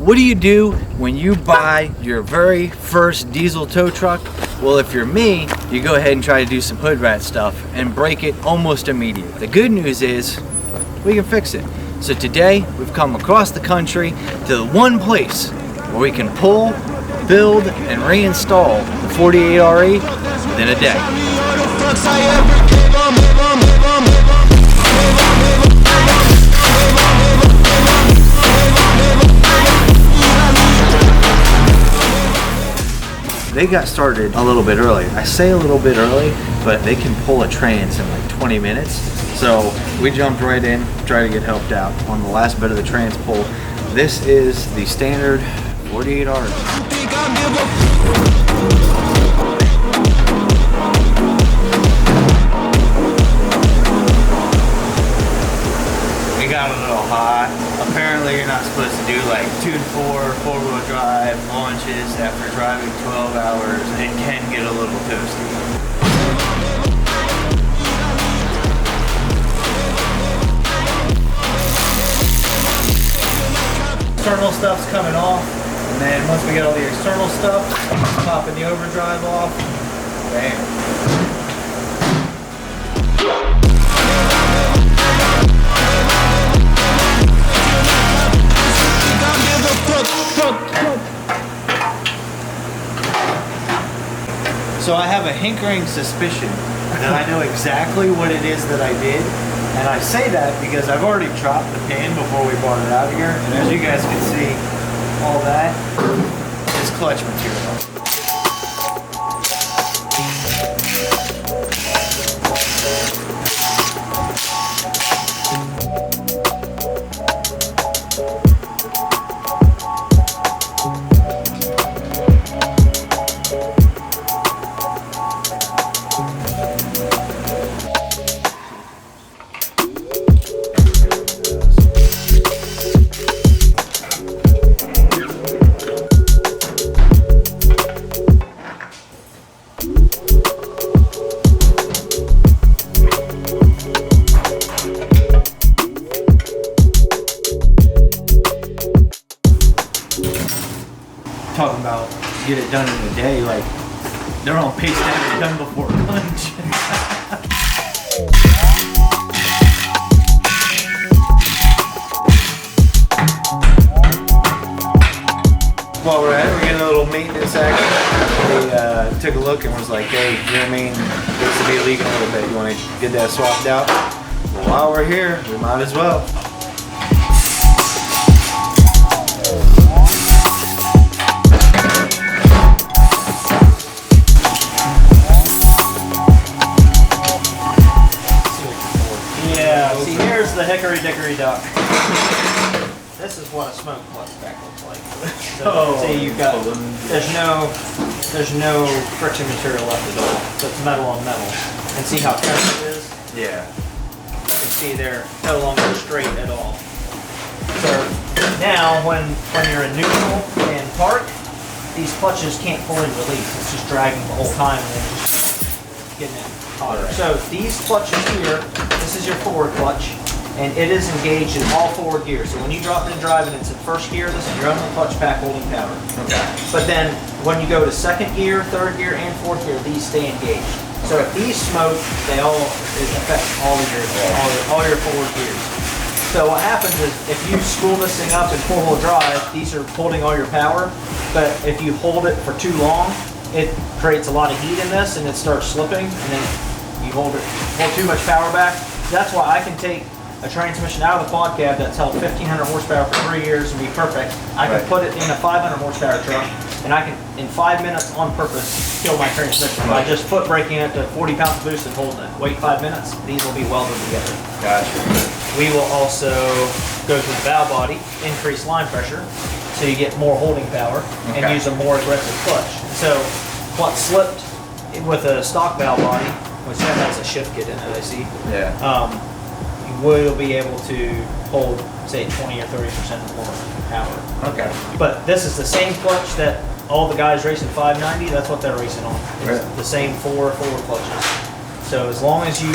what do you do when you buy your very first diesel tow truck? Well, if you're me, you go ahead and try to do some hood rat stuff and break it almost immediately. The good news is we can fix it. So today we've come across the country to the one place where we can pull, build, and reinstall the 48RE within a day. They got started a little bit early. I say a little bit early, but they can pull a trans in like 20 minutes. So we jumped right in, tried to get helped out on the last bit of the trans pull. This is the standard 48R. We got a little hot. Apparently you're not supposed to do like 2 to 4 four-wheel drive launches after driving 12 hours. It can get a little toasty. External stuff's coming off, and then once we get all the external stuff, popping the overdrive off, bam. So I have a hankering suspicion that I know exactly what it is that I did. And I say that because I've already dropped the pin before we brought it out of here. And as you guys can see, all that is clutch material. Talking about get it done in a day, like they're on pace to have it done before lunch. While we're at it, we're getting a little maintenance action. They took a look and was like, hey, you know what I mean? Looks to be leaking a little bit. You want to get that swapped out? Well, while we're here, we might as well. See, here's the hickory dickory dock. This is what a smoke clutch back looks like. So, see, you've got there's no friction material left at all. So it's metal on metal. And see how crisp it is? Yeah. You can see they're no longer straight at all. So now when you're in neutral and park, these clutches can't fully release. It's just dragging the whole time and then just getting it hotter. So these clutches here, this is your forward clutch, and it is engaged in all forward gears. So when you drop it in drive and it's in first gear, this is your only clutch pack holding power. Okay. But then when you go to second gear, third gear, and fourth gear, these stay engaged. So if these smoke, it affects all your forward gears. So what happens is if you spool this thing up in four-wheel drive, these are holding all your power, but if you hold it for too long, it creates a lot of heat in this and it starts slipping, and then you hold too much power back. That's why I can take a transmission out of the quad cab that's held 1,500 horsepower for 3 years and be perfect. I can put it in a 500 horsepower truck, and I can, in 5 minutes on purpose, kill my transmission by just foot braking it to 40 pounds boost and holding it. Wait 5 minutes, these will be welded together. Gotcha. We will also go to the valve body, increase line pressure, so you get more holding power, and use a more aggressive clutch. So what slipped with a stock valve body, which has a shift kit in it, I see. Yeah. You will be able to hold, say, 20 or 30% more power. Okay. But this is the same clutch that all the guys racing 590. That's what they're racing on. It's the same four forward clutches. So as long as you,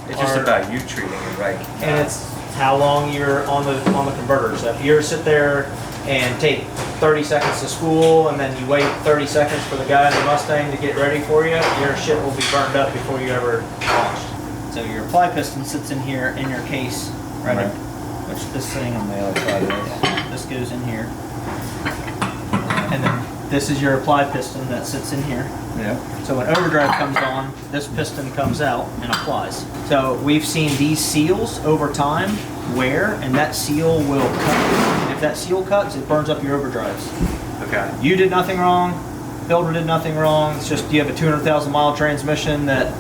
it's just about you treating it right. And it's how long you're on the converter. So if you sit there and take 30 seconds to spool, and then you wait 30 seconds for the guy in the Mustang to get ready for you, your shit will be burned up before you ever launched. So your apply piston sits in here in your case, right. Which this thing on the other side is. This goes in here. And then this is your apply piston that sits in here. Yeah. So when overdrive comes on, this piston comes out and applies. So we've seen these seals over time wear, and that seal will cut. And if that seal cuts, it burns up your overdrives. Okay. You did nothing wrong. Builder did nothing wrong. It's just you have a 200,000 mile transmission that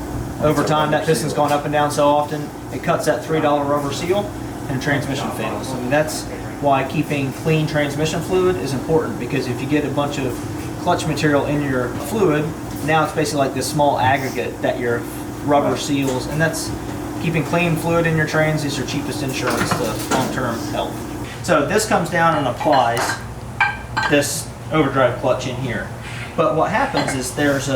over time that piston's gone up and down so often, it cuts that $3 rubber seal and the transmission fails. I mean, that's why keeping clean transmission fluid is important, because if you get a bunch of clutch material in your fluid, now it's basically like this small aggregate that your rubber seals, and that's keeping clean fluid in your trains is your cheapest insurance to long-term health. So this comes down and applies this overdrive clutch in here. But what happens is there's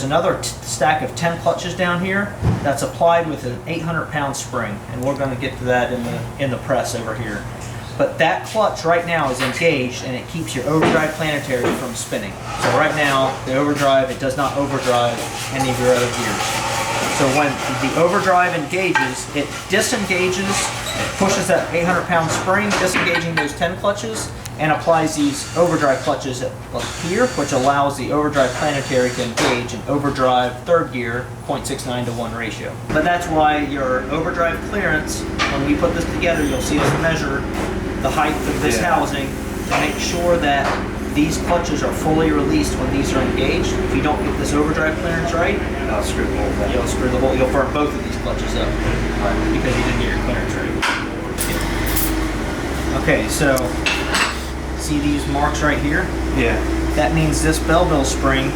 another stack of 10 clutches down here that's applied with an 800-pound spring, and we're going to get to that in the press over here. But that clutch right now is engaged, and it keeps your overdrive planetary from spinning. So right now, the overdrive, it does not overdrive any of your other gears. So when the overdrive engages, it disengages, it pushes that 800-pound spring, disengaging those 10 clutches, and applies these overdrive clutches here, which allows the overdrive planetary to engage in overdrive third gear 0.69 to 1 ratio. But that's why your overdrive clearance, when we put this together, you'll see us measure the height of this housing to make sure that these clutches are fully released when these are engaged. If you don't get this overdrive clearance right, I'll screw the whole thing. You'll screw the whole, you'll burn both of these clutches up because you didn't get your clearance right. Okay, so see these marks right here? Yeah. That means this Belleville spring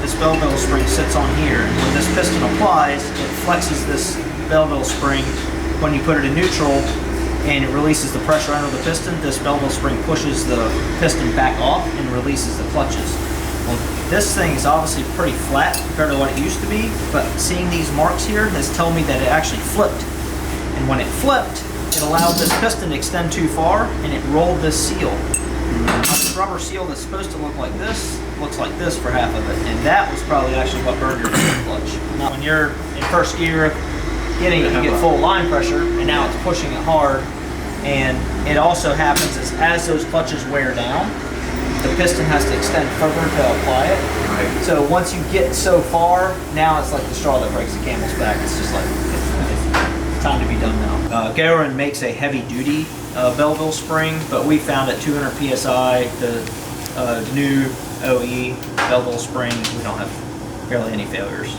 sits on here. When this piston applies, it flexes this Belleville spring. When you put it in neutral and it releases the pressure under the piston, this Belleville spring pushes the piston back off and releases the clutches. Well, this thing is obviously pretty flat compared to what it used to be, but seeing these marks here has told me that it actually flipped. And when it flipped, it allowed this piston to extend too far, and it rolled this seal. Now, this rubber seal that's supposed to look like this, looks like this for half of it, and that was probably actually what burned your clutch. Now, when you're in first gear, you get full line pressure, and now it's pushing it hard, and it also happens is as those clutches wear down, the piston has to extend further to apply it. Right. So once you get so far, now it's like the straw that breaks the camel's back. It's just like, it's time to be done now. Garin makes a heavy duty Belleville spring, but we found at 200 PSI, the new OE Belleville spring, we don't have barely any failures.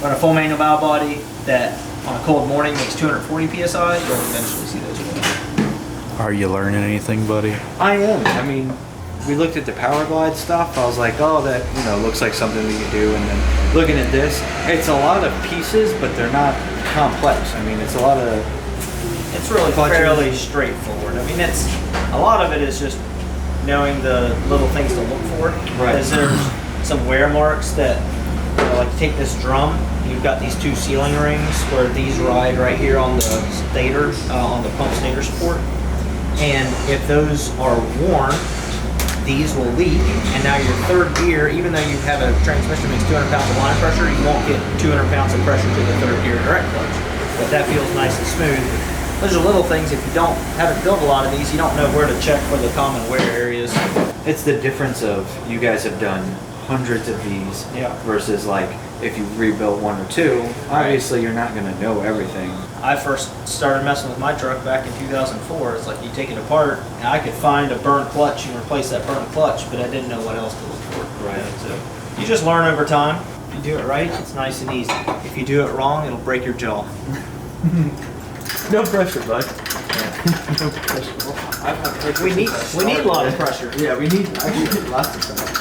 But a full manual valve body that on a cold morning makes 240 PSI, you'll eventually see those failures. Are you learning anything, buddy? I am. I mean, we looked at the Power Glide stuff. I was like, oh, that looks like something we could do. And then looking at this, it's a lot of pieces, but they're not complex. I mean, it's a lot of. It's really fairly straightforward. I mean, it's a lot of it is just knowing the little things to look for. Right. Because there's some wear marks that, like take this drum. You've got these two sealing rings where these ride right here on the stator, on the pump stator support. And if those are worn, these will leak, and now your third gear, even though you have a transmission that makes 200 pounds of line pressure, you won't get 200 pounds of pressure to the third gear direct clutch. But that feels nice and smooth. Those are little things. If you haven't built a lot of these, you don't know where to check for the common wear areas. It's the difference of you guys have done hundreds of these versus like if you rebuilt one or two, obviously you're not going to know everything. I first started messing with my truck back in 2004. It's like you take it apart, and I could find a burnt clutch and replace that burnt clutch, but I didn't know what else to look for. Right. So you just learn over time. If you do it right, it's nice and easy. If you do it wrong, it'll break your jaw. No pressure, bud. No pressure. We need a lot of pressure. Yeah, we need lots of pressure.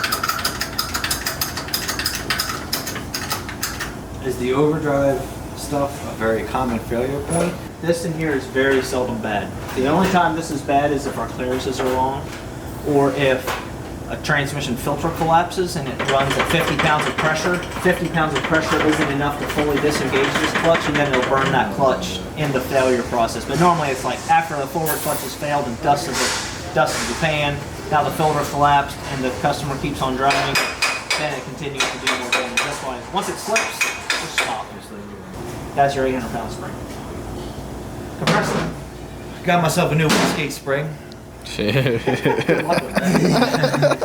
Is the overdrive stuff a very common failure point? This in here is very seldom bad. The only time this is bad is if our clearances are long, or if a transmission filter collapses and it runs at 50 pounds of pressure. 50 pounds of pressure isn't enough to fully disengage this clutch, and then it'll burn that clutch in the failure process. But normally it's like after the forward clutch has failed and dust has dusted the pan. Now the filter collapsed and the customer keeps on driving. Then it continues to do more damage. That's why once it slips, just stop. That's your 800-pound spring. Compressor. Got myself a new skate spring. Good luck with that.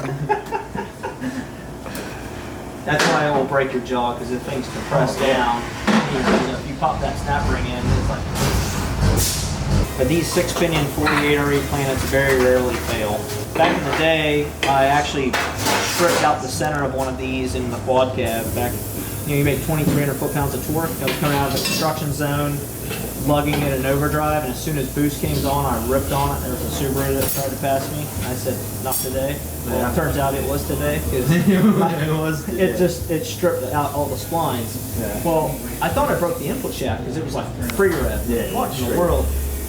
That's why it will break your jaw, because if things compress down, if you pop that snap ring in, it's like. But these 6-pinion 48RE planets very rarely fail. Back in the day, I actually stripped out the center of one of these in the quad cab. Back, you make 2,300 foot-pounds of torque. That was coming out of the construction zone, lugging it in overdrive, and as soon as boost came on, I ripped on it. There was a Subaru that tried to pass me. I said, not today. Well, it turns out it was today, because it stripped out all the splines. Yeah. Well, I thought I broke the input shaft, because it was like free rev. Yeah, What in the world?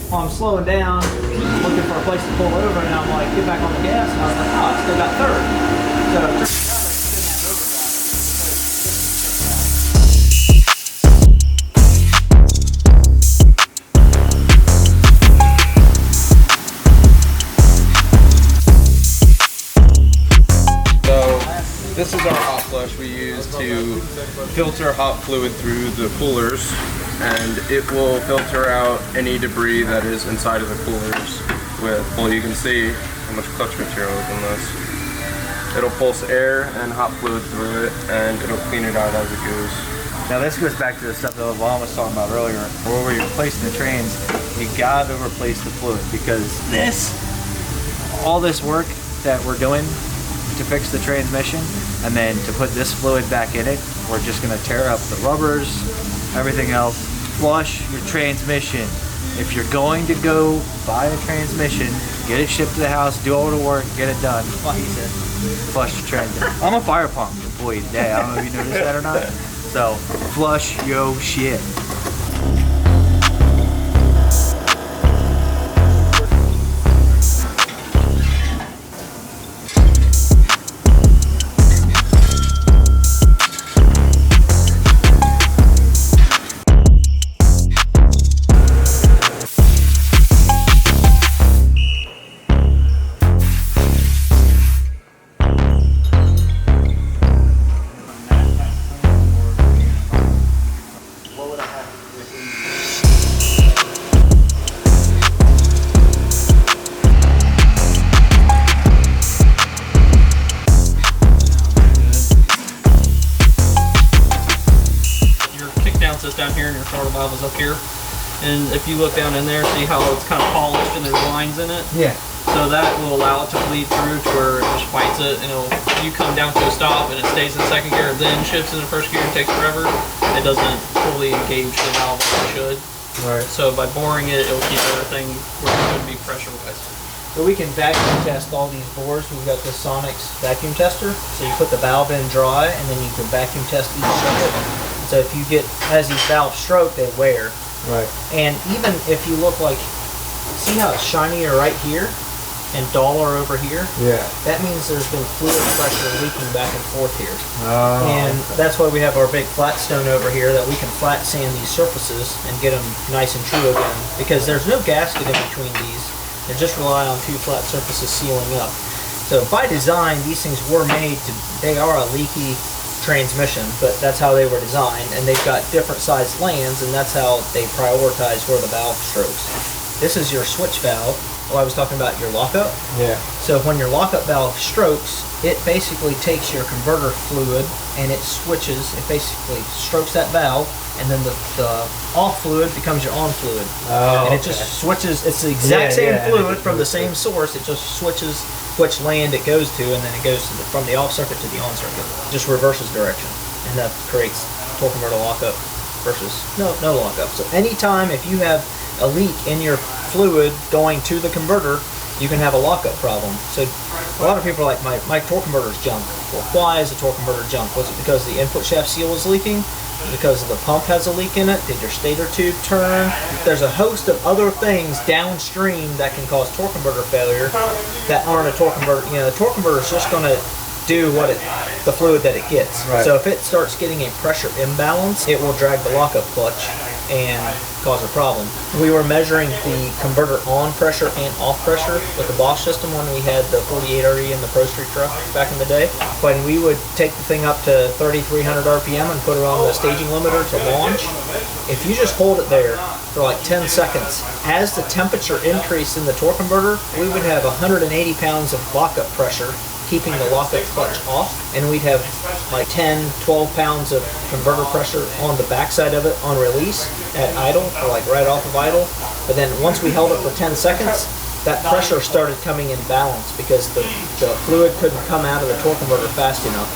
Well, I'm slowing down, looking for a place to pull over, and I'm like, get back on the gas, and I was like, oh, I still got third. So it turns out I didn't have This is our hot flush we use to filter hot fluid through the coolers, and it will filter out any debris that is inside of the coolers with, well, you can see how much clutch material is in this. It'll pulse air and hot fluid through it, and it'll clean it out as it goes. Now this goes back to the stuff that Levon was talking about earlier, where we're replacing the trains, you gotta replace the fluid, because all this work that we're doing to fix the transmission, and then to put this fluid back in it, we're just gonna tear up the rubbers, everything else. Flush your transmission. If you're going to go buy a transmission, get it shipped to the house, do all the work, get it done. Flush your transmission. I'm a Firepunk employee today. I don't know if you noticed that or not. So, flush yo shit. Down here and your throttle valve is up here, and if you look down in there, see how it's kind of polished and there's lines in it. Yeah. So that will allow it to bleed through to where it just fights it, and you come down to a stop and it stays in second gear, then shifts into first gear and takes forever. It doesn't fully engage the valve like it should. Right. So by boring it, it'll keep everything where it should be pressure-wise. So we can vacuum test all these bores. We've got the Sonics vacuum tester. So you put the valve in dry, and then you can vacuum test each circuit. So if you get, as these valves stroke, they wear. Right. And even if you look like, see how it's shinier right here and duller over here? Yeah. That means there's been fluid pressure leaking back and forth here. Oh. And that's why we have our big flat stone over here, that we can flat sand these surfaces and get them nice and true again. Because there's no gasket in between these. They just rely on two flat surfaces sealing up. So by design, these things were made to, they are a leaky transmission, but that's how they were designed, and they've got different sized lands, and that's how they prioritize where the valve strokes. This is your switch valve. I was talking about your lockup. Yeah. So when your lockup valve strokes, it basically takes your converter fluid and it switches, it basically strokes that valve, and then the off fluid becomes your on fluid. Oh, and it just switches, it's the exact same fluid from the same source, it just switches which land it goes to, and then it goes to from the off circuit to the on circuit. It just reverses direction, and that creates torque converter lockup versus no lockup. So anytime if you have a leak in your fluid going to the converter, you can have a lockup problem. So a lot of people are like, my torque converter is junk. Well, why is the torque converter junk? Was it because the input shaft seal is leaking? Because the pump has a leak in it? Did your stator tube turn? There's a host of other things downstream that can cause torque converter failure that aren't a torque converter. You know, the torque converter is just going to do what the fluid that it gets. Right. So if it starts getting a pressure imbalance, it will drag the lockup clutch and cause a problem. We were measuring the converter on pressure and off pressure with the Bosch system when we had the 48RE and the Pro Street truck back in the day. When we would take the thing up to 3,300 RPM and put it on the staging limiter to launch, if you just hold it there for like 10 seconds, as the temperature increased in the torque converter, we would have 180 pounds of lockup pressure keeping the lockup clutch off, and we'd have like 10-12 pounds of converter pressure on the backside of it on release at idle, or like right off of idle. But then once we held it for 10 seconds, that pressure started coming in balance because the fluid couldn't come out of the torque converter fast enough.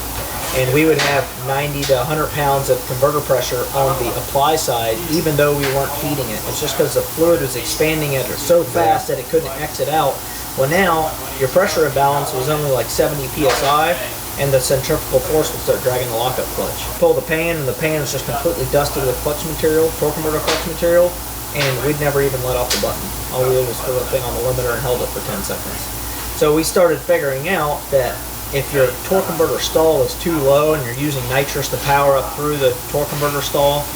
And we would have 90 to 100 pounds of converter pressure on the apply side, even though we weren't feeding it. It's just because the fluid was expanding it so fast that it couldn't exit out. Well, now your pressure imbalance was only like 70 psi, and the centrifugal force would start dragging the lockup clutch. Pull the pan, and the pan is just completely dusted with clutch material, torque converter clutch material, and we'd never even let off the button. All we did was throw the thing on the limiter and held it for 10 seconds. So we started figuring out that if your torque converter stall is too low and you're using nitrous to power up through the torque converter stall,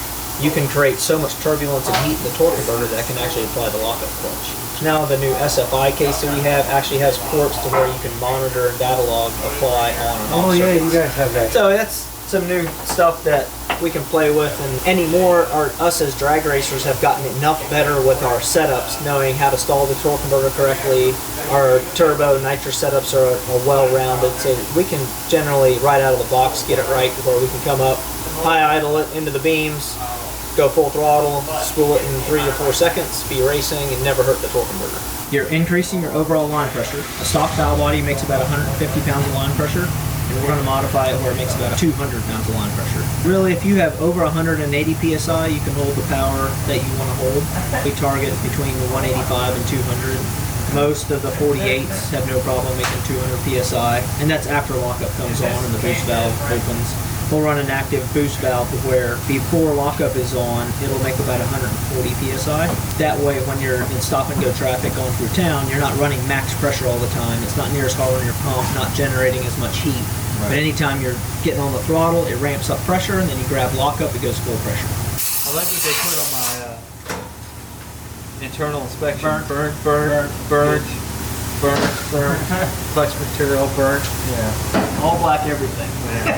you can create so much turbulence and heat in the torque converter that can actually apply the lockup clutch. Now the new SFI case that we have actually has ports to where you can monitor and data log apply on and off. Oh yeah, circuits. you guys have that. So that's some new stuff that we can play with, and anymore us as drag racers have gotten enough better with our setups, knowing how to stall the torque converter correctly. Our turbo nitrous setups are well-rounded, so we can generally right out of the box get it right, where we can come up, high idle it into the beams, go full throttle, spool it in 3 to 4 seconds, be racing, and never hurt the torque converter. You're increasing your overall line pressure. A stock valve body makes about 150 pounds of line pressure, and we're going to modify it where it makes about 200 pounds of line pressure. Really, if you have over 180 psi, you can hold the power that you want to hold. We target between 185 and 200. Most of the 48s have no problem making 200 psi, and that's after lockup comes on and the boost valve opens. We'll run an active boost valve where before lockup is on, it'll make about 140 psi. That way, when you're in stop and go traffic going through town, you're not running max pressure all the time. It's not near as hard on your pump, not generating as much heat. Right. But anytime you're getting on the throttle, it ramps up pressure, and then you grab lockup, it goes full pressure. I like what they put on my internal inspection. Burnt. Clutch material burnt. Yeah. All black everything. Yeah.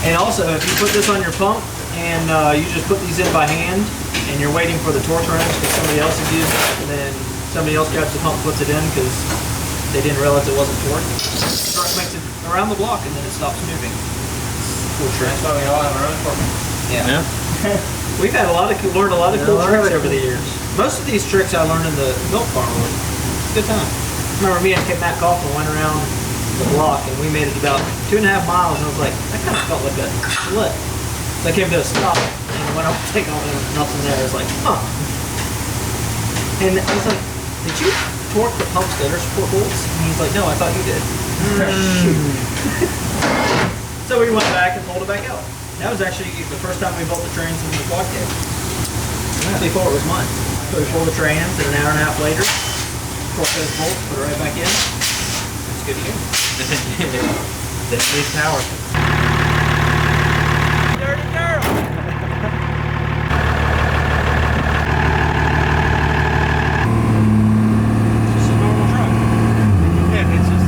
And also, if you put this on your pump and you just put these in by hand and you're waiting for the torque wrench because somebody else has used it, and then somebody else grabs the pump and puts it in because they didn't realize it wasn't torque, it makes it around the block and then it stops moving. Cool trick. That's why we all have our own torque. Yeah. We've had learned a lot of cool tricks over the years. Most of these tricks I learned in the milk farm. Good time. Remember me and Matt Kaufman went around the block and we made it about 2.5 miles, and I was like, that kind of felt like a split. So I came to a stop and went up to take off and nothing there. I was like, huh. And I was like, did you torque the pump stator support bolts? And he's like, no, I thought you did. Shoot. So we went back and pulled it back out. That was actually the first time we built the trains in the quad cab. Before it was mine. So we pulled the trains, and an hour and a half later, torque those bolts, put it right back in. It's good to go. That needs power. Dirty girl! Just a normal truck. Yeah, it's just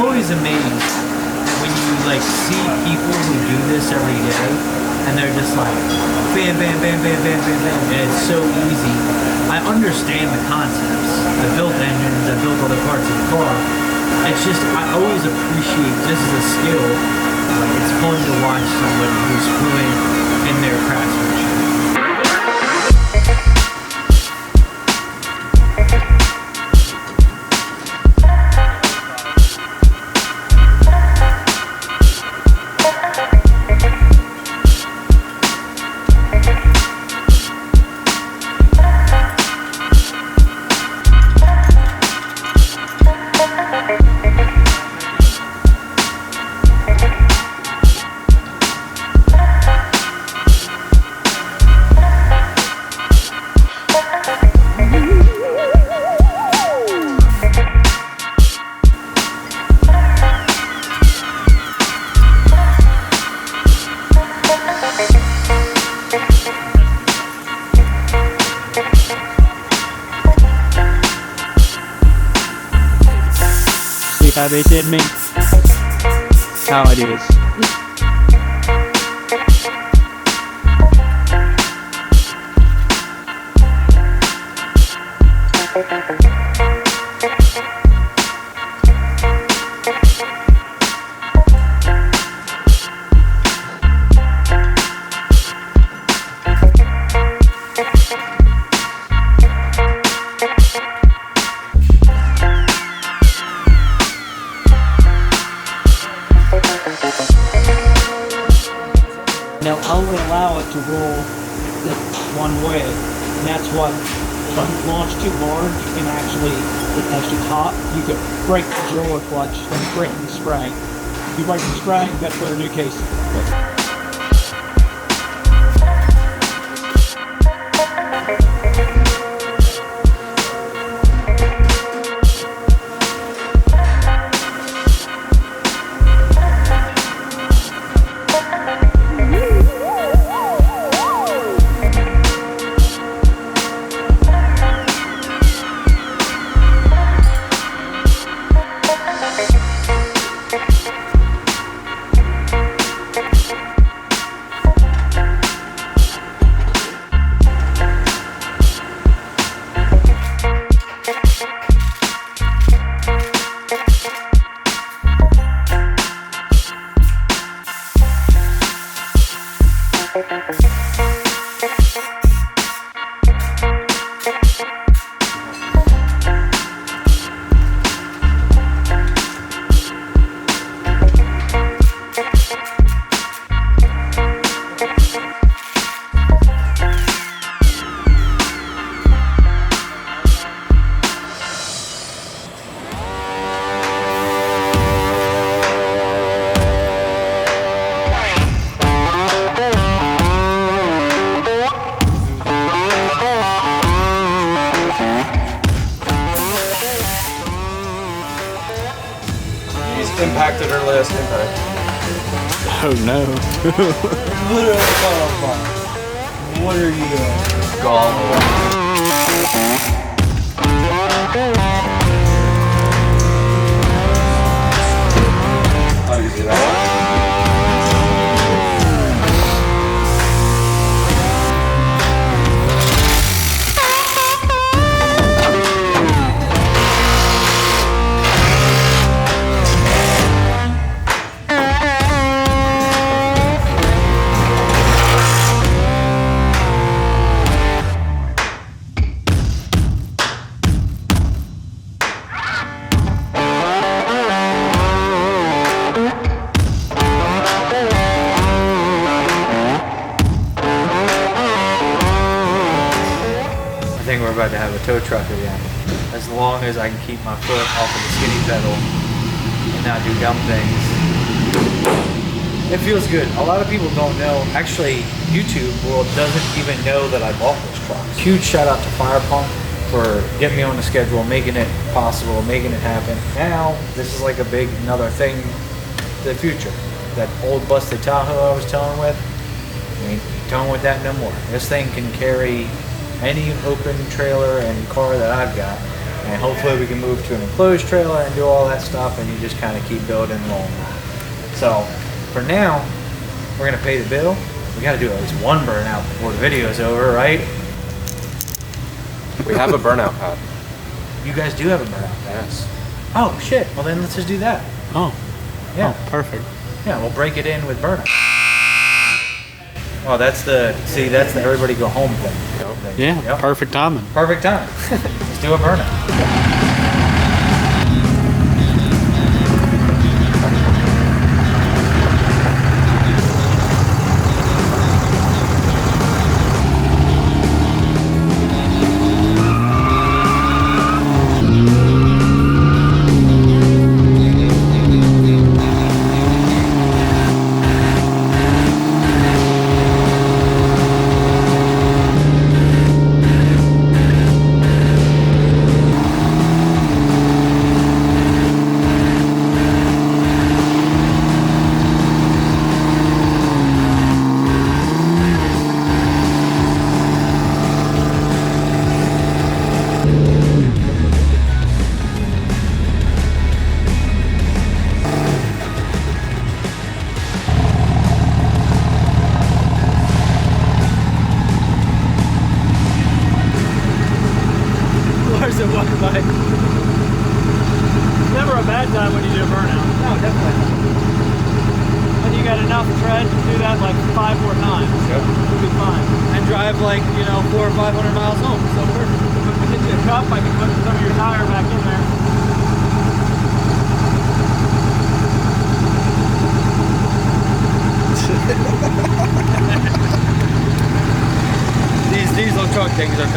always amazed when you like see people who do this every day, and they're just like bam, bam, bam, bam, bam, bam, bam, and it's so easy. I understand the concepts. I built engines. I built other parts of the car. It's just I always appreciate this as a skill. Like it's fun to watch somebody who's fluent in their craftsmanship. See how they did me? How it is. Now only allow it to roll one way, and that's what if you launch too hard, you can actually, it actually top, you could break the drawer clutch and break the spring. If you break the spring, you got to put a new case in. Impacted or less impact. Oh no. What are you doing? How do you do that? I think we're about to have a tow truck again. As long as I can keep my foot off of the skinny pedal and not do dumb things. It feels good. A lot of people don't know. Actually, YouTube world doesn't even know that I bought this truck. Huge shout out to Firepunk for getting me on the schedule, making it possible, making it happen. Now, this is like a big another thing to the future. That old busted Tahoe I was towing with, I ain't towing with that no more. This thing can carry any open trailer and car that I've got, And hopefully we can move to an enclosed trailer and do all that stuff, and you just kind of keep building and rolling. So for now, we're gonna pay the bill. We gotta do at least one burnout before the video's over, right? We have a burnout pad. You guys do have a burnout pad. Yes. Oh shit, well then let's just do that. Oh, Yeah, perfect. yeah, we'll break it in with burnout. Oh, that's the everybody go home thing. Yeah, Yep. perfect timing. Perfect time. Let's do a burnout. Never a bad time when you do a burnout. No, definitely. When you got enough tread to do that like 5 more times. Yep. You'll be fine. And drive like, 400 or 500 miles home. So perfect. If we get you a cup, I can put some of your tire back in there. These diesel truck things are